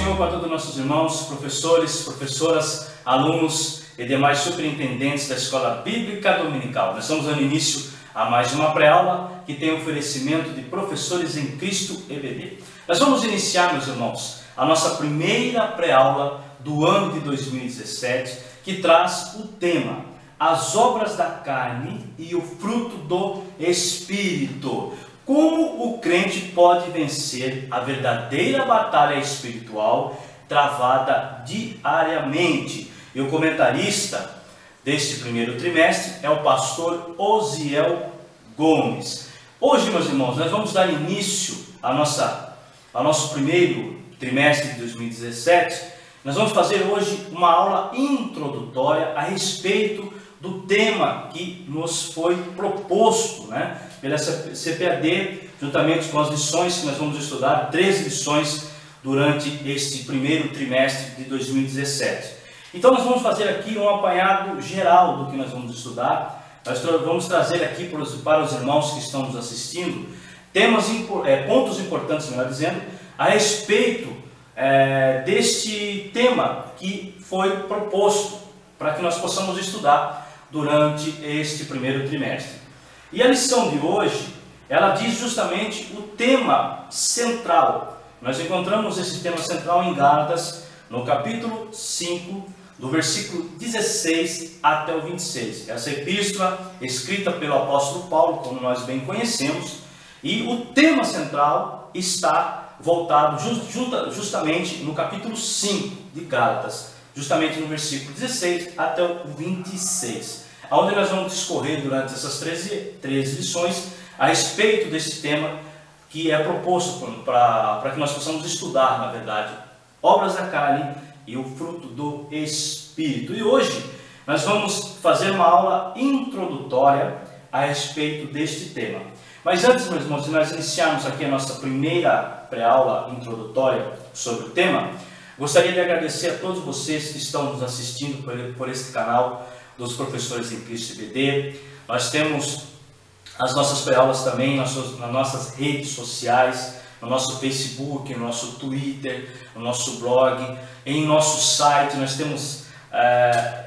Senhor para todos os nossos irmãos, professores, professoras, alunos e demais superintendentes da Escola Bíblica Dominical. Nós estamos dando início a mais uma pré-aula que tem oferecimento de Professores em Cristo EBD. Nós vamos iniciar, meus irmãos, a nossa primeira pré-aula do ano de 2017, que traz o tema As obras da carne e o fruto do Espírito. Como o crente pode vencer a verdadeira batalha espiritual travada diariamente? E o comentarista deste primeiro trimestre é o pastor Osiel Gomes. Hoje, meus irmãos, nós vamos dar início ao nosso primeiro trimestre de 2017. Nós vamos fazer hoje uma aula introdutória a respeito do tema que nos foi proposto, pela CPAD, juntamente com as lições que nós vamos estudar, 13 lições durante este primeiro trimestre de 2017. Então nós vamos fazer aqui um apanhado geral do que nós vamos estudar. Nós vamos trazer aqui para os irmãos que estão nos assistindo pontos importantes, melhor dizendo, a respeito deste tema que foi proposto para que nós possamos estudar durante este primeiro trimestre. E a lição de hoje, ela diz justamente o tema central. Nós encontramos esse tema central em Gálatas, no capítulo 5, do versículo 16 até o 26. Essa epístola escrita pelo apóstolo Paulo, como nós bem conhecemos, e o tema central está voltado justamente no capítulo 5 de Gálatas, justamente no versículo 16 até o 26, onde nós vamos discorrer durante essas 13 lições a respeito desse tema que é proposto para que nós possamos estudar, na verdade, obras da carne e o fruto do Espírito. E hoje nós vamos fazer uma aula introdutória a respeito deste tema. Mas antes, meus irmãos, de nós iniciarmos aqui a nossa primeira pré-aula introdutória sobre o tema, gostaria de agradecer a todos vocês que estão nos assistindo por este canal dos Professores em Cristo EBD. Nós temos as nossas pré-aulas também nas nossas redes sociais, no nosso Facebook, no nosso Twitter, no nosso blog, em nosso site. Nós temos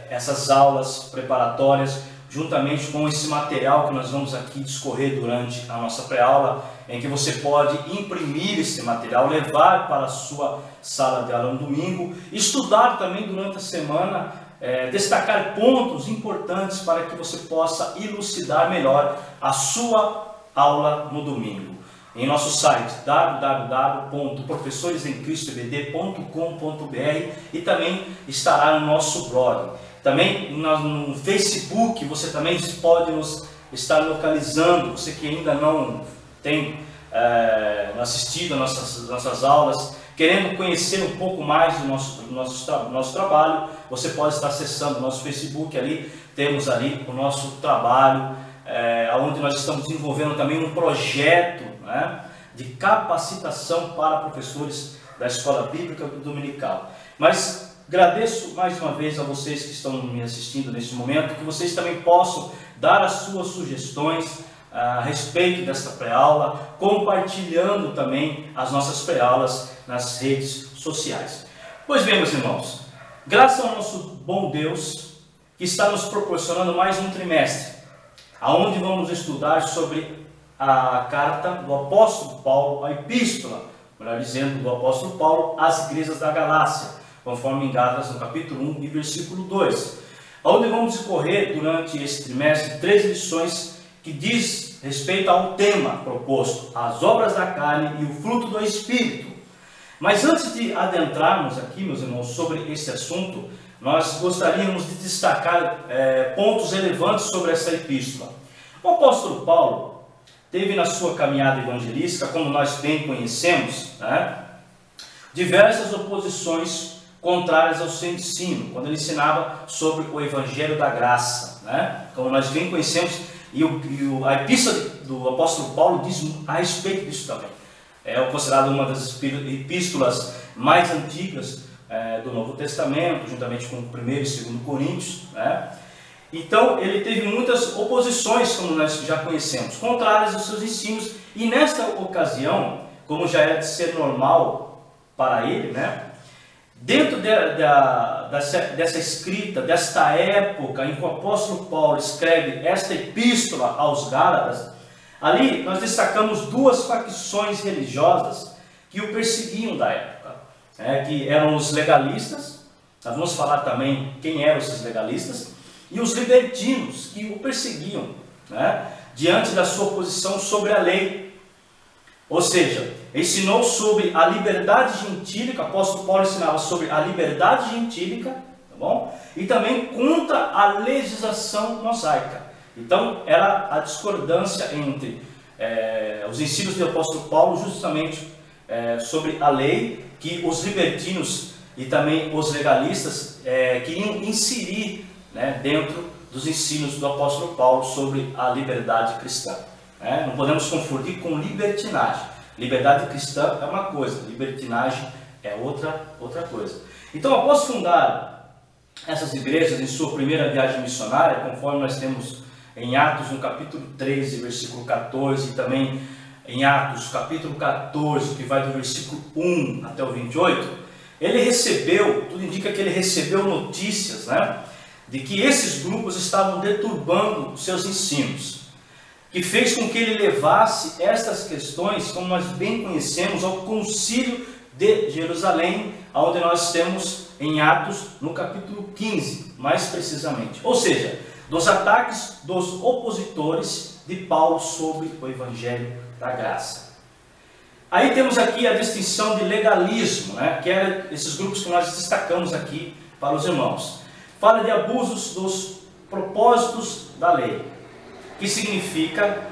essas aulas preparatórias, juntamente com esse material que nós vamos aqui discorrer durante a nossa pré-aula, em que você pode imprimir esse material, levar para a sua sala de aula no domingo, estudar também durante a semana, destacar pontos importantes para que você possa elucidar melhor a sua aula no domingo. Em nosso site www.professoresemcristoebd.com.br e também estará no nosso blog. Também no Facebook você também pode nos estar localizando, você que ainda não tem assistido às nossas aulas, querendo conhecer um pouco mais do nosso trabalho, você pode estar acessando o nosso Facebook, ali temos ali o nosso trabalho, onde nós estamos desenvolvendo também um projeto de capacitação para professores da Escola Bíblica Dominical. Mas agradeço mais uma vez a vocês que estão me assistindo neste momento, que vocês também possam dar as suas sugestões a respeito desta pré-aula, compartilhando também as nossas pré-aulas nas redes sociais. Pois bem, meus irmãos, graças ao nosso bom Deus, que está nos proporcionando mais um trimestre, aonde vamos estudar sobre a carta do apóstolo Paulo, a epístola, melhor dizendo, do apóstolo Paulo às igrejas da Galácia, conforme em Gálatas, no capítulo 1 e versículo 2, onde vamos discorrer durante esse trimestre 3 lições que diz respeito ao tema proposto, as obras da carne e o fruto do Espírito. Mas antes de adentrarmos aqui, meus irmãos, sobre esse assunto, nós gostaríamos de destacar pontos relevantes sobre essa epístola. O apóstolo Paulo teve na sua caminhada evangelística, como nós bem conhecemos, diversas oposições contrárias ao seu ensino, quando ele ensinava sobre o Evangelho da Graça, como nós bem conhecemos, e a epístola do apóstolo Paulo diz a respeito disso também. É considerado uma das epístolas mais antigas do Novo Testamento, juntamente com 1º e 2º Coríntios. Então, ele teve muitas oposições, como nós já conhecemos, contrárias aos seus ensinos, e nesta ocasião, como já era de ser normal para ele, Dentro dessa escrita, desta época em que o apóstolo Paulo escreve esta epístola aos Gálatas, ali nós destacamos duas facções religiosas que o perseguiam da época, que eram os legalistas. Nós vamos falar também quem eram esses legalistas, e os libertinos que o perseguiam, diante da sua posição sobre a lei. Ou seja, ensinou sobre a liberdade gentílica, o apóstolo Paulo ensinava sobre a liberdade gentílica, tá bom? E também contra a legislação mosaica. Então, era a discordância entre os ensinos do apóstolo Paulo justamente sobre a lei, que os libertinos e também os legalistas queriam inserir, dentro dos ensinos do apóstolo Paulo sobre a liberdade cristã. Não podemos confundir com libertinagem. Liberdade cristã é uma coisa, libertinagem é outra coisa. Então, após fundar essas igrejas em sua primeira viagem missionária, conforme nós temos em Atos, no capítulo 13, versículo 14, e também em Atos, capítulo 14, que vai do versículo 1 até o 28, ele recebeu, tudo indica que ele recebeu notícias, de que esses grupos estavam deturbando os seus ensinos, que fez com que ele levasse estas questões, como nós bem conhecemos, ao Concílio de Jerusalém, onde nós temos em Atos, no capítulo 15, mais precisamente. Ou seja, dos ataques dos opositores de Paulo sobre o Evangelho da Graça. Aí temos aqui a distinção de legalismo, que eram esses grupos que nós destacamos aqui para os irmãos. Fala de abusos dos propósitos da lei, que significa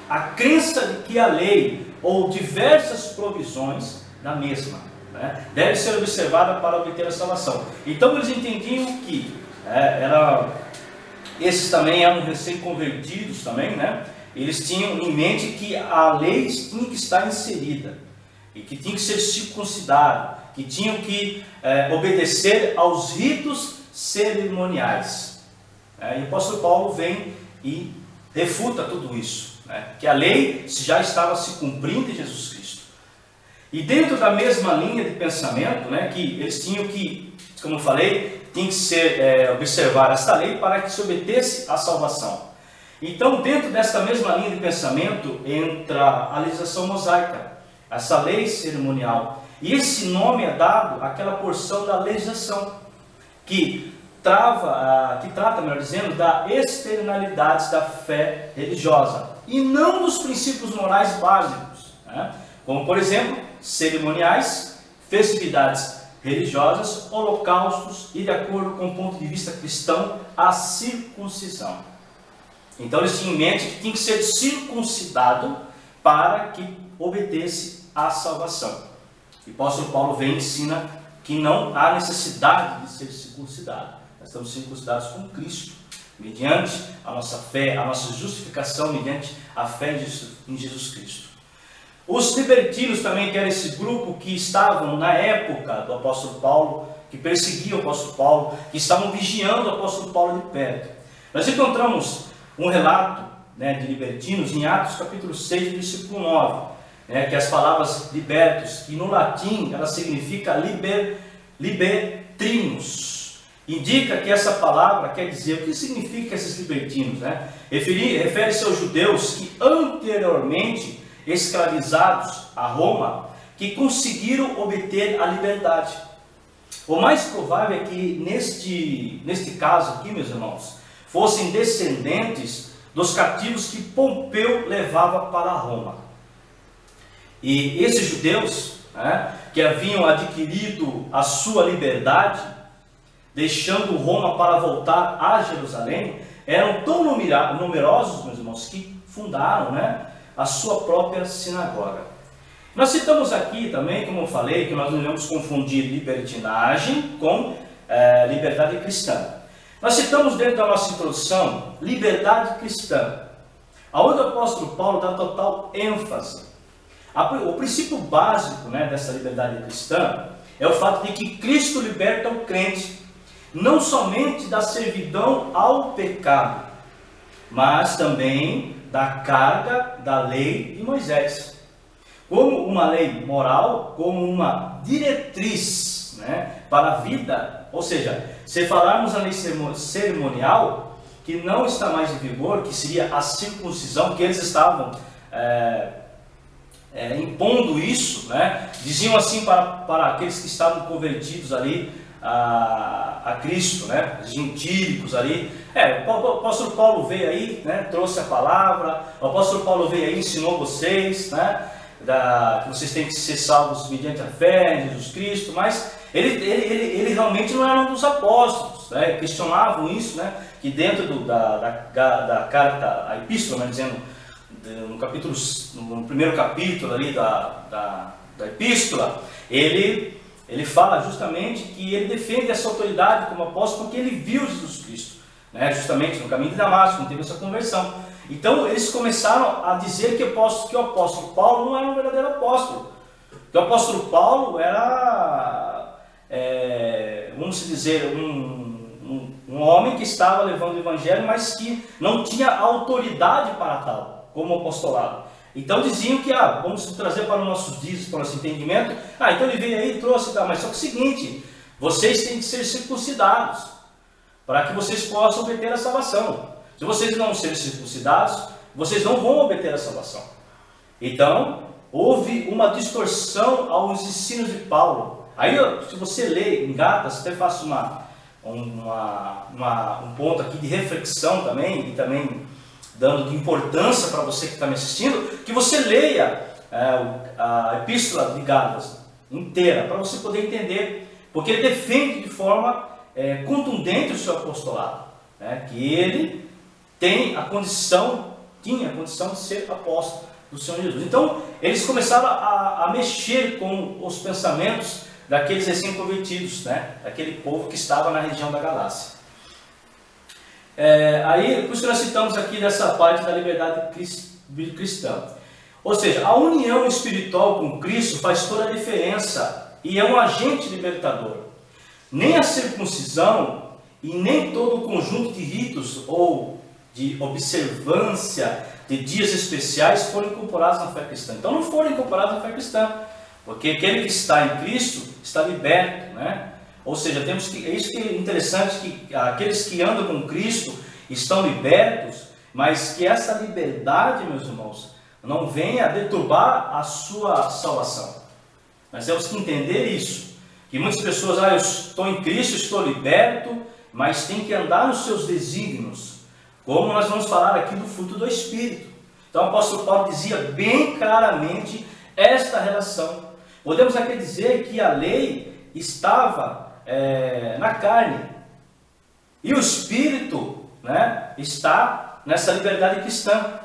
a crença de que a lei ou diversas provisões da mesma deve ser observada para obter a salvação. Então eles entendiam que esses também eram recém-convertidos também, eles tinham em mente que a lei tinha que estar inserida e que tinha que ser circuncidado, que tinham que obedecer aos ritos cerimoniais. E o apóstolo Paulo vem e refuta tudo isso, que a lei já estava se cumprindo em Jesus Cristo. E dentro da mesma linha de pensamento, que eles tinham que, como eu falei, tinha que ser observar esta lei para que se obtesse a salvação. Então, dentro desta mesma linha de pensamento, entra a legislação mosaica, essa lei cerimonial. E esse nome é dado àquela porção da legislação que trata, melhor dizendo, da externalidade da fé religiosa e não dos princípios morais básicos, como, por exemplo, cerimoniais, festividades religiosas, holocaustos e, de acordo com o ponto de vista cristão, a circuncisão. Então eles tinham em mente que tinha que ser circuncidado para que obtesse a salvação. E o apóstolo Paulo vem e ensina que não há necessidade de ser circuncidado. Nós estamos circuncidados com Cristo, mediante a nossa fé, a nossa justificação, mediante a fé em Jesus Cristo. Os libertinos também, que era esse grupo que estavam na época do apóstolo Paulo, que perseguiam o apóstolo Paulo, que estavam vigiando o apóstolo Paulo de perto. Nós encontramos um relato de libertinos em Atos capítulo 6, versículo 9, que as palavras libertos, que no latim ela significa libertrinos. Indica que essa palavra quer dizer, o que significa esses libertinos? Refere-se aos judeus que anteriormente escravizados a Roma, que conseguiram obter a liberdade. O mais provável é que neste caso aqui, meus irmãos, fossem descendentes dos cativos que Pompeu levava para Roma. E esses judeus, que haviam adquirido a sua liberdade, deixando Roma para voltar a Jerusalém, eram tão numerosos, meus irmãos, que fundaram a sua própria sinagoga. Nós citamos aqui também, como eu falei, que nós não devemos confundir libertinagem com liberdade cristã. Nós citamos dentro da nossa introdução liberdade cristã, aonde o apóstolo Paulo dá total ênfase. O princípio básico dessa liberdade cristã é o fato de que Cristo liberta o crente, não somente da servidão ao pecado, mas também da carga da lei de Moisés, como uma lei moral, como uma diretriz para a vida. Ou seja, se falarmos na lei cerimonial, que não está mais em vigor, que seria a circuncisão, que eles estavam impondo isso, né? Diziam assim para aqueles que estavam convertidos ali a Cristo, né? Gentílicos ali. O apóstolo Paulo veio aí, né? Trouxe a palavra, o apóstolo Paulo veio aí, ensinou vocês, né? Que vocês têm que ser salvos mediante a fé em Jesus Cristo, mas ele realmente não era um dos apóstolos, né? Questionavam isso, né? Que dentro da carta, a epístola, né? Dizendo, no primeiro capítulo ali da epístola, ele fala justamente que ele defende essa autoridade como apóstolo porque ele viu Jesus Cristo, né? Justamente no caminho de Damasco, não teve essa conversão. Então eles começaram a dizer que o apóstolo Paulo não era um verdadeiro apóstolo, que o apóstolo Paulo era, vamos dizer, um homem que estava levando o evangelho, mas que não tinha autoridade para tal, como apostolado. Então diziam que, vamos trazer para os nossos dias, para o nosso entendimento, então ele veio aí e trouxe, mas só que é o seguinte, vocês têm que ser circuncidados, para que vocês possam obter a salvação. Se vocês não serem circuncidados, vocês não vão obter a salvação. Então, houve uma distorção aos ensinos de Paulo. Aí, se você lê em Gálatas, até faço um ponto aqui de reflexão também, e também dando de importância para você que está me assistindo, que você leia a epístola de Gálatas inteira, para você poder entender, porque ele defende de forma contundente o seu apostolado, né? Que ele tinha a condição de ser apóstolo do Senhor Jesus. Então, eles começaram a mexer com os pensamentos daqueles recém-convertidos, né? Daquele povo que estava na região da Galácia. Aí, por isso que nós citamos aqui dessa parte da liberdade cristã. Ou seja, a união espiritual com Cristo faz toda a diferença e é um agente libertador. Nem a circuncisão e nem todo o conjunto de ritos ou de observância de dias especiais foram incorporados na fé cristã. Então não foram incorporados na fé cristã, porque aquele que está em Cristo está liberto, né? Ou seja, é isso que é interessante, que aqueles que andam com Cristo estão libertos, mas que essa liberdade, meus irmãos, não venha deturbar a sua salvação. Nós temos que entender isso, que muitas pessoas, eu estou em Cristo, estou liberto, mas tem que andar nos seus desígnios, como nós vamos falar aqui do fruto do Espírito. Então o apóstolo Paulo dizia bem claramente esta relação. Podemos aqui dizer que a lei estava na carne, e o Espírito, né, está nessa liberdade cristã.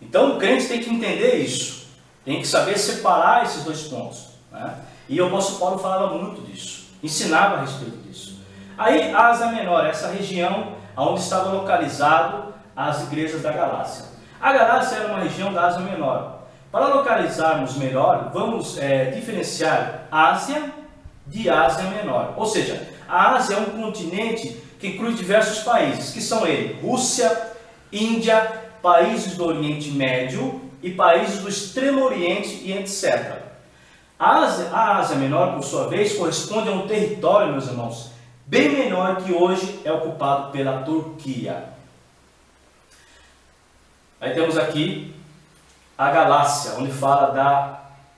Então o crente tem que entender isso, tem que saber separar esses dois pontos, né? E o apóstolo Paulo falava muito disso, ensinava a respeito disso. Aí a Ásia Menor, essa região onde estavam localizadas as igrejas da Galácia. A Galácia era uma região da Ásia Menor. Para localizarmos melhor, vamos diferenciar Ásia de Ásia Menor. Ou seja, a Ásia é um continente que inclui diversos países, que são eles: Rússia, Índia, países do Oriente Médio e países do Extremo Oriente e etc. A Ásia Menor, por sua vez, corresponde a um território, meus irmãos, bem menor que hoje é ocupado pela Turquia. Aí temos aqui a Galácia, onde fala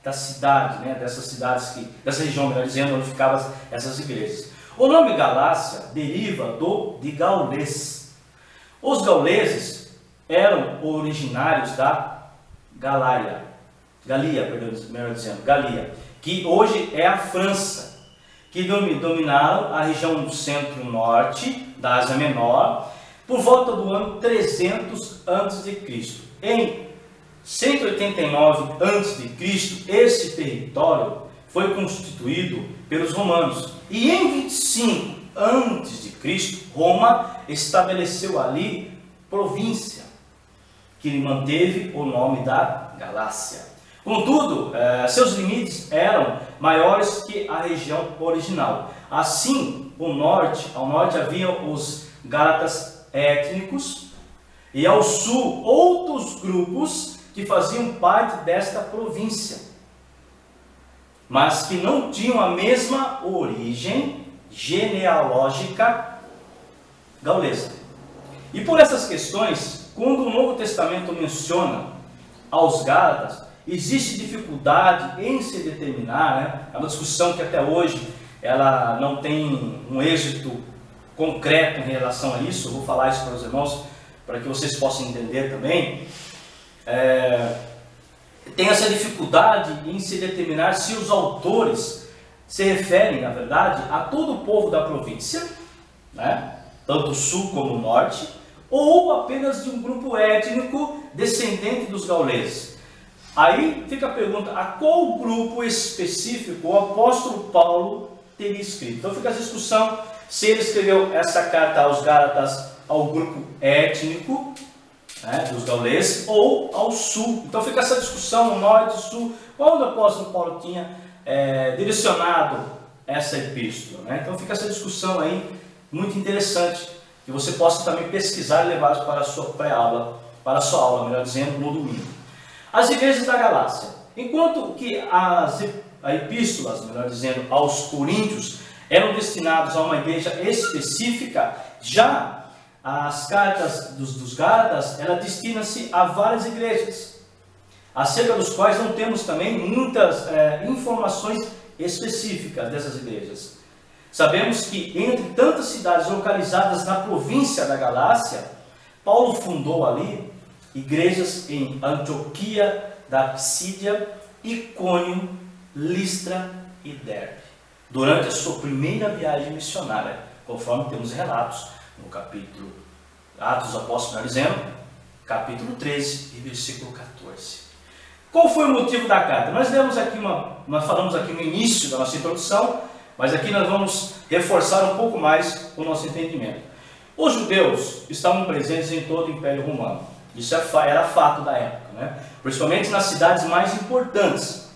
da cidade, né, dessa região, melhor dizendo, onde ficavam essas igrejas. O nome Galácia deriva de gaulês. Os gauleses eram originários da Galia, que hoje é a França, que dominaram a região do centro-norte da Ásia Menor por volta do ano 300 a.C. Em 189 a.C., esse território foi constituído pelos romanos. E em 25 a.C., Roma estabeleceu ali província, que manteve o nome da Galácia. Contudo, seus limites eram maiores que a região original. Assim, ao norte haviam os gálatas étnicos e ao sul outros grupos que faziam parte desta província. mas que não tinham a mesma origem genealógica gaulesa. E por essas questões, quando o Novo Testamento menciona aos Gálatas, existe dificuldade em se determinar, né? É uma discussão que até hoje ela não tem um êxito concreto em relação a isso. Eu vou falar isso para os irmãos, para que vocês possam entender também. Tem essa dificuldade em se determinar se os autores se referem, na verdade, a todo o povo da província, né? Tanto o sul como o norte, ou apenas de um grupo étnico descendente dos gauleses. Aí fica a pergunta, a qual grupo específico o apóstolo Paulo teria escrito? Então fica a discussão se ele escreveu essa carta aos Gálatas ao grupo étnico, né, dos gauleses, ou ao sul. Então fica essa discussão, norte e sul, quando o apóstolo Paulo tinha direcionado essa epístola, né? Então fica essa discussão aí, muito interessante, que você possa também pesquisar e levar para a sua pré-aula, para a sua aula, melhor dizendo, no domingo. As igrejas da Galácia. Enquanto que as epístolas, melhor dizendo, aos coríntios, eram destinados a uma igreja específica, já as cartas dos Gálatas, ela destina-se a várias igrejas, acerca dos quais não temos também muitas informações específicas dessas igrejas. Sabemos que entre tantas cidades localizadas na província da Galácia, Paulo fundou ali igrejas em Antioquia da Psídia, Icônio, Listra e Derbe, durante a sua primeira viagem missionária, conforme temos relatos no capítulo Atos dos Apóstolos, melhor dizendo, capítulo 13 e versículo 14. Qual foi o motivo da carta? Nós falamos aqui no início da nossa introdução, mas aqui nós vamos reforçar um pouco mais o nosso entendimento. Os judeus estavam presentes em todo o Império Romano. Isso era fato da época, né? Principalmente nas cidades mais importantes.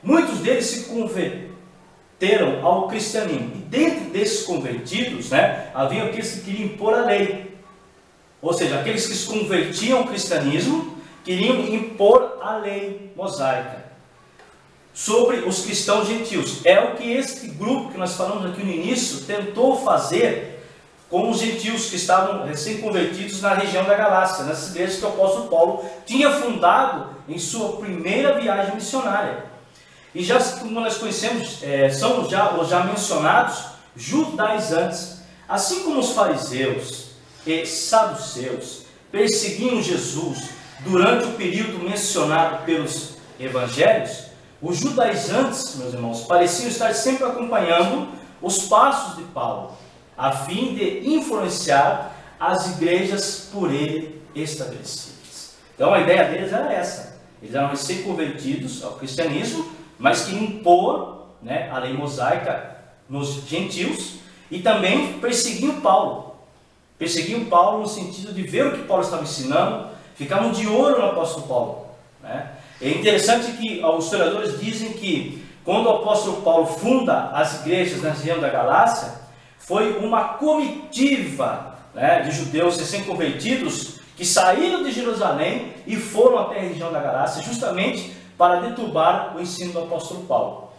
Muitos deles se converteram ao cristianismo. E dentro desses convertidos, né, havia aqueles que queriam impor a lei. Ou seja, aqueles que se convertiam ao cristianismo queriam impor a lei mosaica sobre os cristãos gentios. É o que este grupo que nós falamos aqui no início tentou fazer com os gentios que estavam recém-convertidos na região da Galácia, nessas igrejas que o apóstolo Paulo tinha fundado em sua primeira viagem missionária. E já como nós conhecemos, são os já mencionados judaizantes, assim como os fariseus e saduceus perseguiam Jesus durante o período mencionado pelos evangelhos. Os judaizantes, meus irmãos, pareciam estar sempre acompanhando os passos de Paulo, a fim de influenciar as igrejas por ele estabelecidas. Então a ideia deles era essa. Eles eram recém-convertidos ao cristianismo, mas queriam impor, né, a lei mosaica nos gentios, e também perseguiam Paulo. Perseguiam Paulo no sentido de ver o que Paulo estava ensinando, ficavam de olho no apóstolo Paulo, né? É interessante que os historiadores dizem que quando o apóstolo Paulo funda as igrejas na região da Galácia, foi uma comitiva, né, de judeus recém-convertidos que saíram de Jerusalém e foram até a região da Galácia justamente para deturbar o ensino do apóstolo Paulo.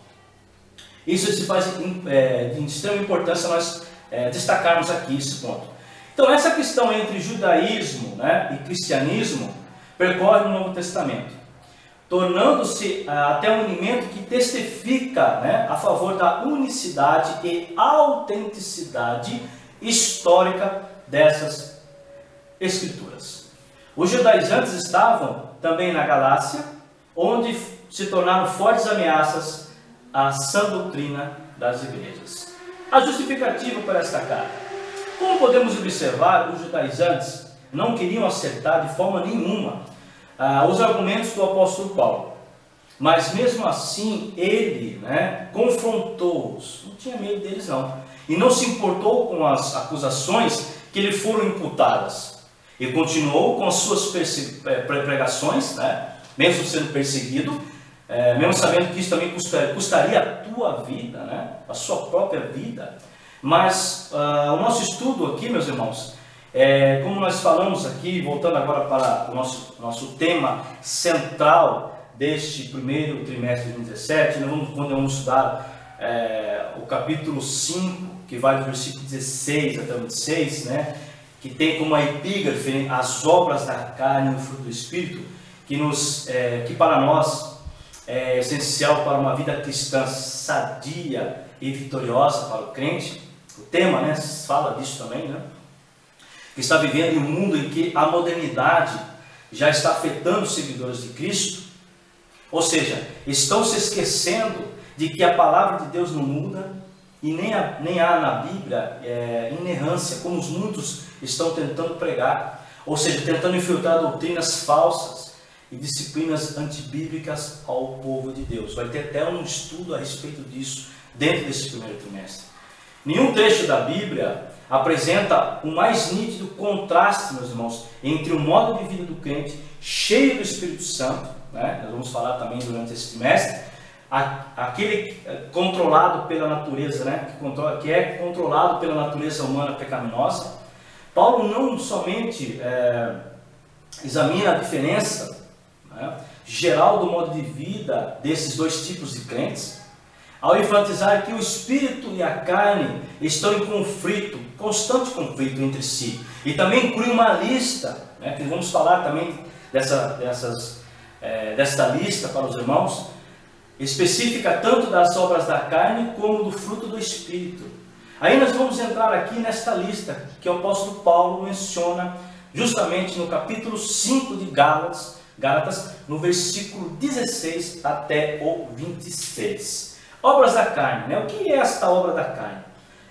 Isso se faz de extrema importância nós destacarmos aqui esse ponto. Então essa questão entre judaísmo, né, e cristianismo percorre o Novo Testamento, tornando-se até um elemento que testifica, né, a favor da unicidade e autenticidade histórica dessas escrituras. Os judaizantes estavam também na Galácia, onde se tornaram fortes ameaças à sã doutrina das igrejas. A justificativa para esta carta. Como podemos observar, os judaizantes não queriam acertar de forma nenhuma os argumentos do apóstolo Paulo, mas mesmo assim ele, né, confrontou-os, não tinha medo deles não, e não se importou com as acusações que lhe foram imputadas, e continuou com as suas pregações, né, mesmo sendo perseguido, mesmo sabendo que isso também custaria a tua vida, né, a sua própria vida. Mas o nosso estudo aqui, meus irmãos, como nós falamos aqui, voltando agora para o nosso tema central deste primeiro trimestre de 2017, quando vamos estudar o capítulo 5, que vai do versículo 16 até o 26, né, que tem como a epígrafe as obras da carne e o fruto do Espírito, que para nós é essencial para uma vida cristã sadia e vitoriosa para o crente. O tema, né, fala disso também, né, que está vivendo em um mundo em que a modernidade já está afetando os seguidores de Cristo, ou seja, estão se esquecendo de que a palavra de Deus não muda e nem há na Bíblia inerrância, como os muitos estão tentando pregar, ou seja, tentando infiltrar doutrinas falsas e disciplinas antibíblicas ao povo de Deus. Vai ter até um estudo a respeito disso dentro desse primeiro trimestre. Nenhum trecho da Bíblia apresenta o mais nítido contraste, meus irmãos, entre o modo de vida do crente cheio do Espírito Santo, né? Nós vamos falar também durante esse trimestre, aquele controlado pela natureza, né? que é controlado pela natureza humana pecaminosa. Paulo não somente examina a diferença, né, geral do modo de vida desses dois tipos de crentes, ao enfatizar que o espírito e a carne estão em conflito, constante conflito entre si. E também inclui uma lista, né, que vamos falar também desta lista para os irmãos, específica tanto das obras da carne como do fruto do Espírito. Aí nós vamos entrar aqui nesta lista que o apóstolo Paulo menciona justamente no capítulo 5 de Gálatas, no versículo 16 até o 26. Obras da carne, né? O que é esta obra da carne?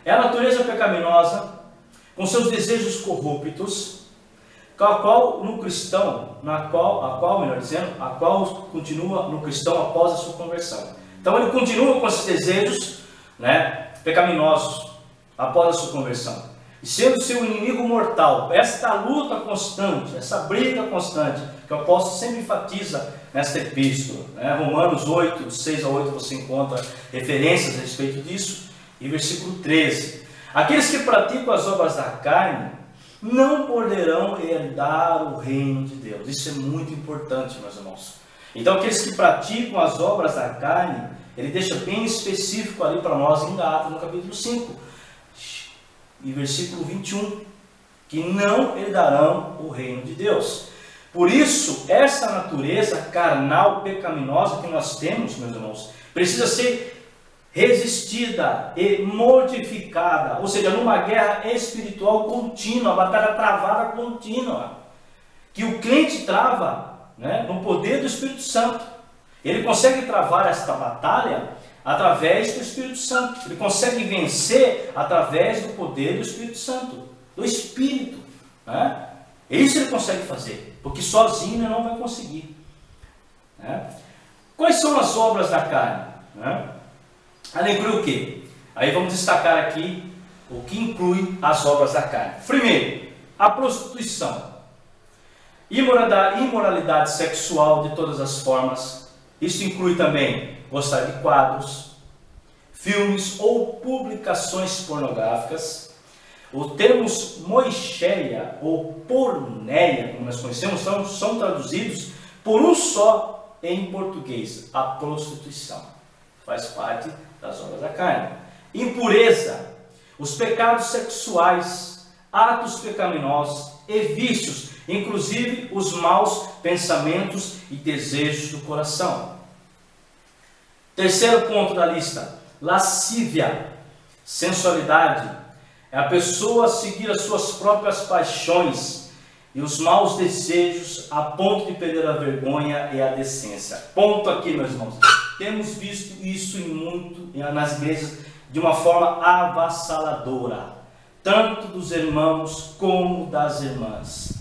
É a natureza pecaminosa, com seus desejos corruptos, a qual continua no cristão após a sua conversão. Então ele continua com esses desejos, né, pecaminosos após a sua conversão, e sendo seu inimigo mortal. Esta luta constante, essa briga constante, que o apóstolo sempre enfatiza nesta epístola, né? Romanos 8, 6 a 8, você encontra referências a respeito disso, e versículo 13: aqueles que praticam as obras da carne não poderão herdar o reino de Deus. Isso é muito importante, meus irmãos. Então, aqueles que praticam as obras da carne, ele deixa bem específico ali para nós em Gálatas, no capítulo 5, e versículo 21, que não herdarão o reino de Deus. Por isso, essa natureza carnal, pecaminosa que nós temos, meus irmãos, precisa ser resistida e mortificada, ou seja, numa guerra espiritual contínua, batalha travada contínua, que o crente trava, né, no poder do Espírito Santo. Ele consegue travar esta batalha através do Espírito Santo, ele consegue vencer através do poder do Espírito Santo, do Espírito, né? Isso ele consegue fazer, porque sozinho ele não vai conseguir, né? Quais são as obras da carne, né? Ela inclui o quê? Aí vamos destacar aqui o que inclui as obras da carne. Primeiro, a prostituição, imoralidade sexual de todas as formas. Isso inclui também gostar de quadros, filmes ou publicações pornográficas. Os termos moicheia ou porneia, como nós conhecemos, são traduzidos por um só em português: a prostituição. Faz parte das obras da carne. Impureza, os pecados sexuais, atos pecaminosos e vícios, inclusive os maus pensamentos e desejos do coração. Terceiro ponto da lista: lascívia, sensualidade. É a pessoa seguir as suas próprias paixões e os maus desejos a ponto de perder a vergonha e a decência. Ponto aqui, meus irmãos. Temos visto isso nas igrejas de uma forma avassaladora, tanto dos irmãos como das irmãs,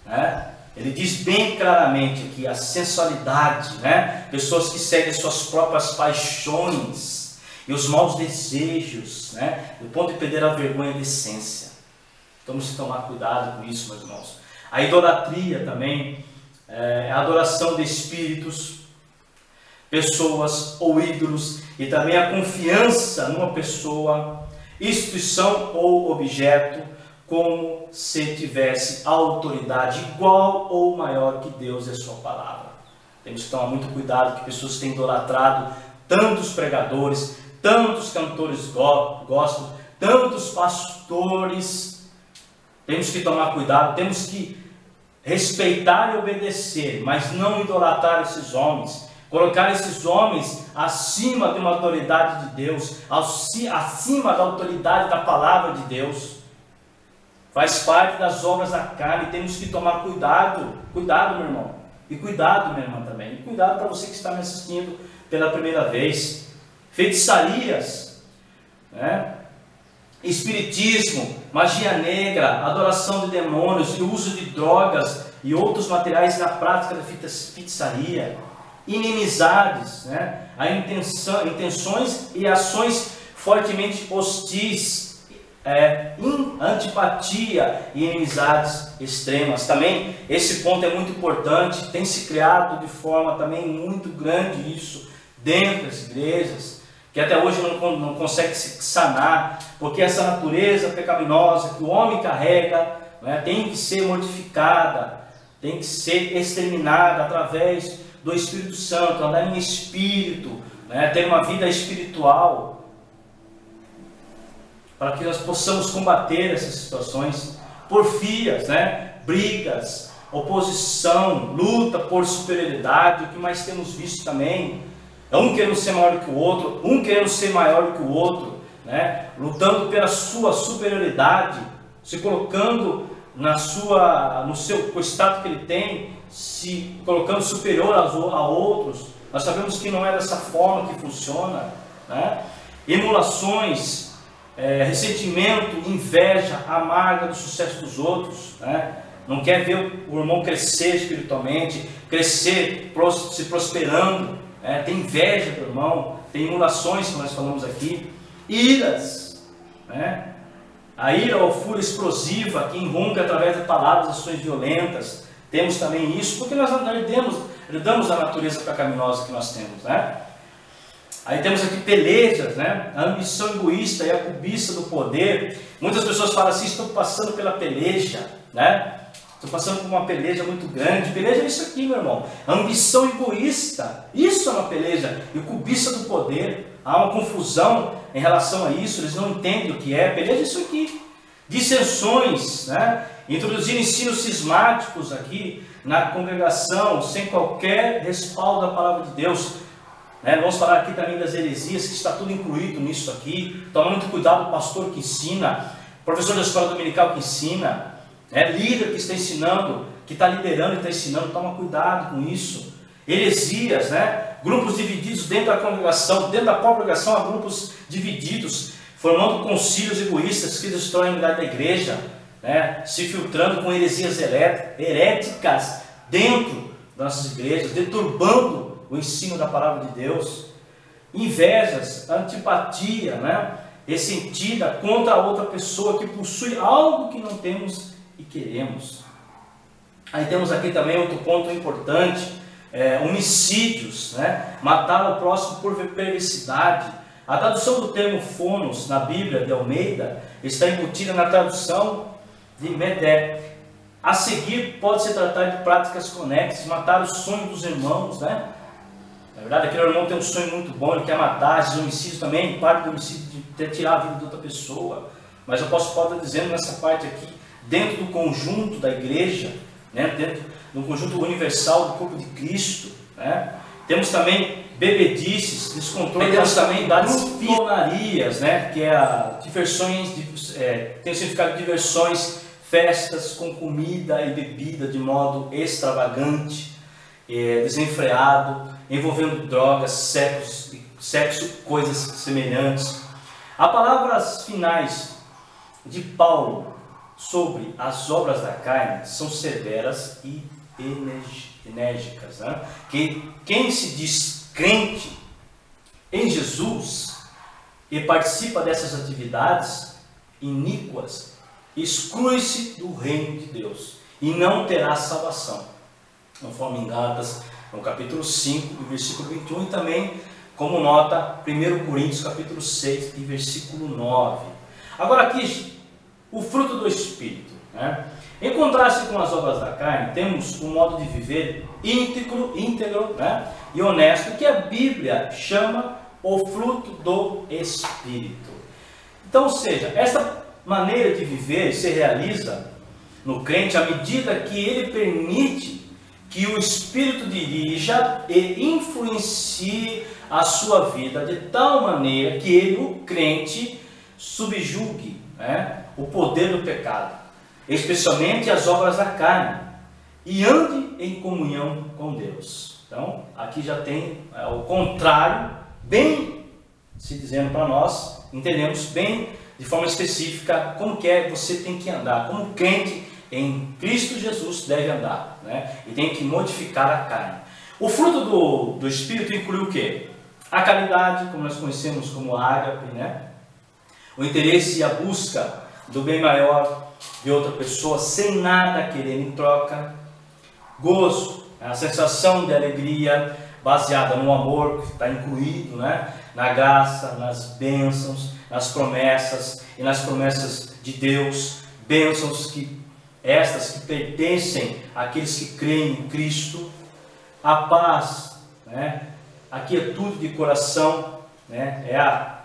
né? Ele diz bem claramente aqui a sensualidade, né? Pessoas que seguem suas próprias paixões e os maus desejos, né? Do ponto de perder a vergonha e a decência. Temos que tomar cuidado com isso, meus irmãos. A idolatria também, a adoração de espíritos, pessoas ou ídolos, e também a confiança numa pessoa, instituição ou objeto, como se tivesse autoridade igual ou maior que Deus e a sua palavra. Temos que tomar muito cuidado, que pessoas têm idolatrado tantos pregadores, tantos cantores gospel, tantos pastores. Temos que tomar cuidado, temos que respeitar e obedecer, mas não idolatrar esses homens, colocar esses homens acima de uma autoridade de Deus, acima da autoridade da palavra de Deus. Faz parte das obras da carne, temos que tomar cuidado, cuidado, meu irmão, e cuidado, minha irmã também, e cuidado para você que está me assistindo pela primeira vez. Feitiçarias, né? Espiritismo, magia negra, adoração de demônios e uso de drogas e outros materiais na prática da feitiçaria, inimizades, né? Intenções e ações fortemente hostis, antipatia e inimizades extremas. Também esse ponto é muito importante, tem se criado de forma também muito grande isso dentro das igrejas, que até hoje não consegue se sanar, porque essa natureza pecaminosa que o homem carrega, né, tem que ser mortificada, tem que ser exterminada através do Espírito Santo, andar em espírito, né, ter uma vida espiritual, para que nós possamos combater essas situações. Porfias, né, brigas, oposição, luta por superioridade, o que mais temos visto também. Um querendo ser maior que o outro, um querendo ser maior que o outro, né? Lutando pela sua superioridade, se colocando no seu status que ele tem, se colocando superior a outros. Nós sabemos que não é dessa forma que funciona, né? Emulações, ressentimento, inveja amarga do sucesso dos outros, né? Não quer ver o irmão crescer espiritualmente, crescer, se prosperando. Tem inveja do irmão, tem emulações que nós falamos aqui, iras, né? A ira ou fúria explosiva que irrompe através de palavras, ações violentas. Temos também isso, porque nós herdamos a natureza pecaminosa que nós temos, né? Aí temos aqui pelejas, né? A ambição egoísta e a cobiça do poder. Muitas pessoas falam assim: estou passando pela peleja, né? Estou passando por uma peleja muito grande. Peleja é isso aqui, meu irmão. Ambição egoísta, isso é uma peleja. E cobiça do poder. Há uma confusão em relação a isso. Eles não entendem o que é. Peleja é isso aqui. Dissensões, né? Introduzir ensinos cismáticos aqui na congregação, sem qualquer respaldo da palavra de Deus. Vamos falar aqui também das heresias, que está tudo incluído nisso aqui. Toma muito cuidado o pastor que ensina, professor da escola dominical que ensina, líder que está ensinando, que está liderando e está ensinando. Toma cuidado com isso. Heresias, né? Grupos divididos dentro da congregação, dentro da própria congregação há grupos divididos, formando concílios egoístas que destroem a unidade da igreja, né? Se filtrando com heresias heréticas dentro das nossas igrejas, deturbando o ensino da palavra de Deus. Invejas, antipatia, né? Ressentida contra a outra pessoa que possui algo que não temos e queremos. Aí temos aqui também outro ponto importante, homicídios, né? Matar o próximo por perversidade. A tradução do termo fonos na Bíblia de Almeida está embutida na tradução de Medé. A seguir pode se tratar de práticas conexas, matar o sonho dos irmãos, né? Na verdade, aquele irmão tem um sonho muito bom, ele quer matar. Esses homicídios também, parte do homicídio de tirar a vida de outra pessoa. Mas eu posso estar dizendo nessa parte aqui, dentro do conjunto da igreja, né? Dentro do conjunto universal do corpo de Cristo, né? Temos também bebedices, descontrole. Temos também glutonarias, né? Que é diversões, tem o significado de diversões, festas com comida e bebida de modo extravagante, desenfreado, envolvendo drogas, sexo, coisas semelhantes. As palavras finais de Paulo sobre as obras da carne são severas e enérgicas, né? Que quem se diz crente em Jesus e participa dessas atividades iníquas, exclui-se do reino de Deus e não terá salvação, conforme em Gálatas, no capítulo 5, versículo 21, e também, como nota, 1 Coríntios, capítulo 6, e versículo 9. Agora aqui, o fruto do Espírito, né? Em contraste com as obras da carne, temos um modo de viver íntegro, né, e honesto, que a Bíblia chama o fruto do Espírito. Então, ou seja, essa maneira de viver se realiza no crente à medida que ele permite que o Espírito dirija e influencie a sua vida de tal maneira que ele, o crente, subjugue, né, o poder do pecado, especialmente as obras da carne, e ande em comunhão com Deus. Então, aqui já tem o contrário, bem se dizendo para nós, entendemos bem, de forma específica, como que você tem que andar, como crente em Cristo Jesus deve andar, né? E tem que modificar a carne. O fruto do Espírito inclui o quê? A caridade, como nós conhecemos como ágape, né? O interesse e a busca do bem maior de outra pessoa, sem nada querer em troca. Gozo, a sensação de alegria baseada no amor, que está incluído, né, na graça, nas bênçãos, nas promessas e nas promessas de Deus. Bênçãos estas que pertencem àqueles que creem em Cristo. A paz, né, a quietude de coração, né,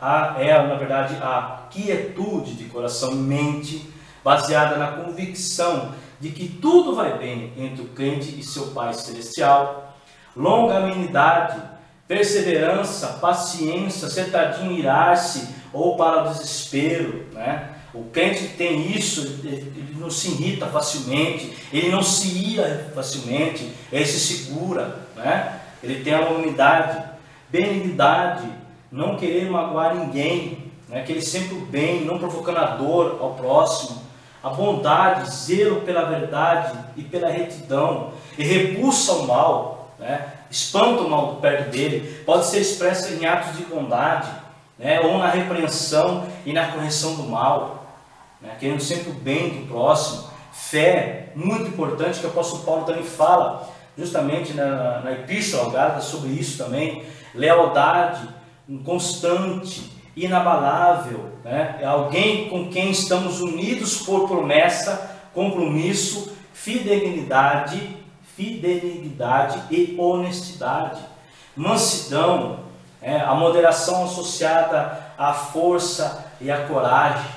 na verdade, a quietude de coração e mente, baseada na convicção de que tudo vai bem entre o crente e seu Pai Celestial. Longanimidade, perseverança, paciência, sentadinho irar-se ou para o desespero, né? O crente tem isso, ele não se irrita facilmente, ele não se ira facilmente, ele se segura, né? Ele tem a longanimidade, benignidade, não querer magoar ninguém, né? Aquele sempre o bem, não provocando a dor ao próximo. A bondade, zelo pela verdade e pela retidão, e repulsa o mal, né? Espanta o mal perto dele, pode ser expressa em atos de bondade, né? Ou na repreensão e na correção do mal, né? Querendo sempre o bem do próximo. Fé, muito importante, que o apóstolo Paulo também fala, justamente na Epístola aos Gálatas sobre isso também. Lealdade, constante, inabalável, né? É alguém com quem estamos unidos por promessa, compromisso, fidelidade e honestidade. Mansidão, a moderação associada à força e à coragem.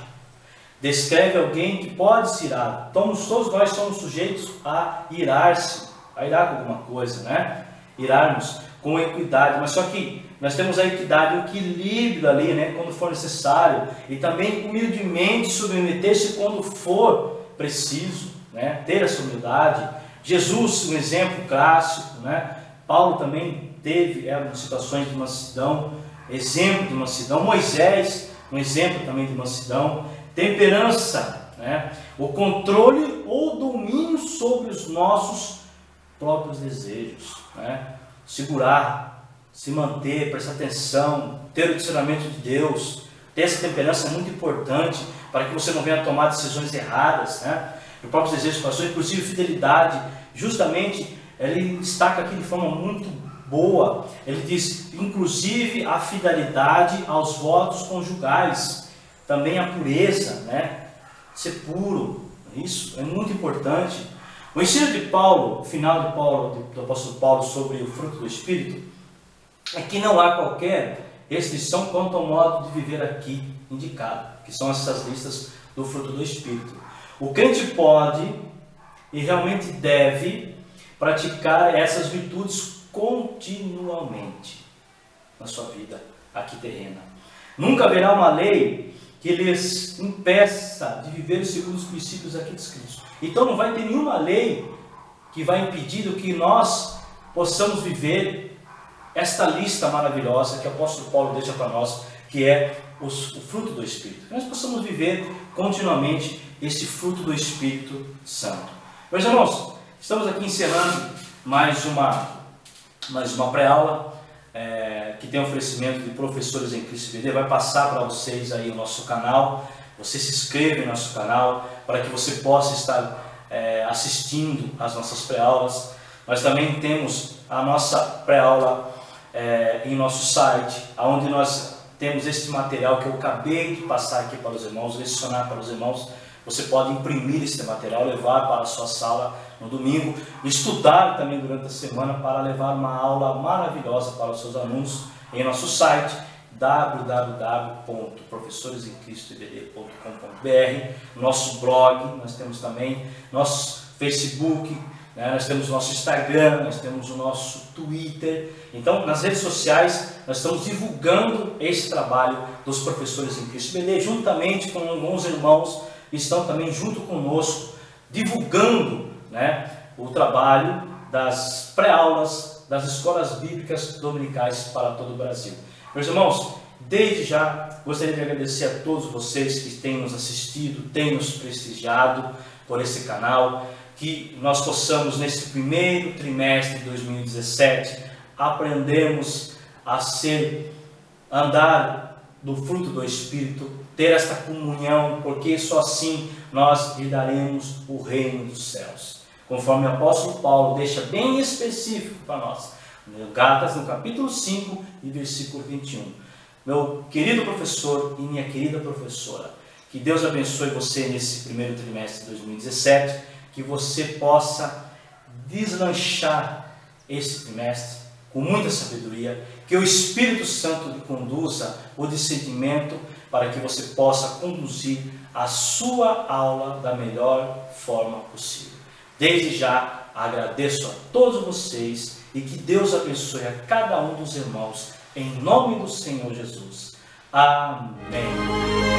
Descreve alguém que pode se irar. Todos nós somos sujeitos a irar-se, a irar com alguma coisa, né? Irarmos com equidade, mas só que nós temos a equidade, o equilíbrio ali, né, quando for necessário, e também humildemente submeter-se quando for preciso, né, ter essa humildade. Jesus, um exemplo clássico, né? Paulo também teve situações de mansidão, exemplo de mansidão. Moisés, um exemplo também de mansidão. Temperança, né? O controle ou domínio sobre os nossos próprios desejos, né? Segurar, se manter, prestar atenção, ter o discernimento de Deus. Ter essa temperança é muito importante para que você não venha tomar decisões erradas, né? Os próprios desejos do coração, inclusive fidelidade. Justamente, ele destaca aqui de forma muito boa. Ele diz, inclusive, a fidelidade aos votos conjugais. Também a pureza, né? Ser puro. Isso é muito importante. O ensino de Paulo, o final de Paulo, do apóstolo Paulo sobre o fruto do Espírito, é que não há qualquer restrição quanto ao modo de viver aqui indicado, que são essas listas do fruto do Espírito. O crente pode e realmente deve praticar essas virtudes continuamente na sua vida aqui terrena. Nunca haverá uma lei que lhes impeça de viver segundo os princípios aqui descritos. Então não vai ter nenhuma lei que vai impedir que nós possamos viver esta lista maravilhosa que o apóstolo Paulo deixa para nós, que é o fruto do Espírito. Que nós possamos viver continuamente este fruto do Espírito Santo. Meus irmãos, estamos aqui encerrando mais uma pré-aula que tem oferecimento de professores em Cristo BD. Vai passar para vocês aí o nosso canal. Você se inscreve no nosso canal para que você possa estar assistindo às nossas pré-aulas. Nós também temos a nossa pré-aula em nosso site, onde nós temos este material que eu acabei de passar aqui para os irmãos, lecionar para os irmãos, Você pode imprimir este material, levar para a sua sala no domingo, estudar também durante a semana para levar uma aula maravilhosa para os seus alunos em nosso site www.professoresemcristoibd.com.br, nosso blog, nós temos também nosso Facebook, nós temos o nosso Instagram, nós temos o nosso Twitter. Então, nas redes sociais, nós estamos divulgando esse trabalho dos professores em Cristo BD, juntamente com alguns irmãos que estão também junto conosco, divulgando o trabalho das pré-aulas das escolas bíblicas dominicais para todo o Brasil. Meus irmãos, desde já gostaria de agradecer a todos vocês que têm nos assistido, têm nos prestigiado por esse canal, que nós possamos nesse primeiro trimestre de 2017 aprendermos a andar do fruto do Espírito, ter esta comunhão, porque só assim nós herdaremos o reino dos céus. Conforme o apóstolo Paulo deixa bem específico para nós, no Gálatas, no capítulo 5 e versículo 21. Meu querido professor e minha querida professora, que Deus abençoe você nesse primeiro trimestre de 2017, que você possa deslanchar esse trimestre com muita sabedoria, que o Espírito Santo lhe conduza o discernimento para que você possa conduzir a sua aula da melhor forma possível. Desde já agradeço a todos vocês e que Deus abençoe a cada um dos irmãos, em nome do Senhor Jesus. Amém.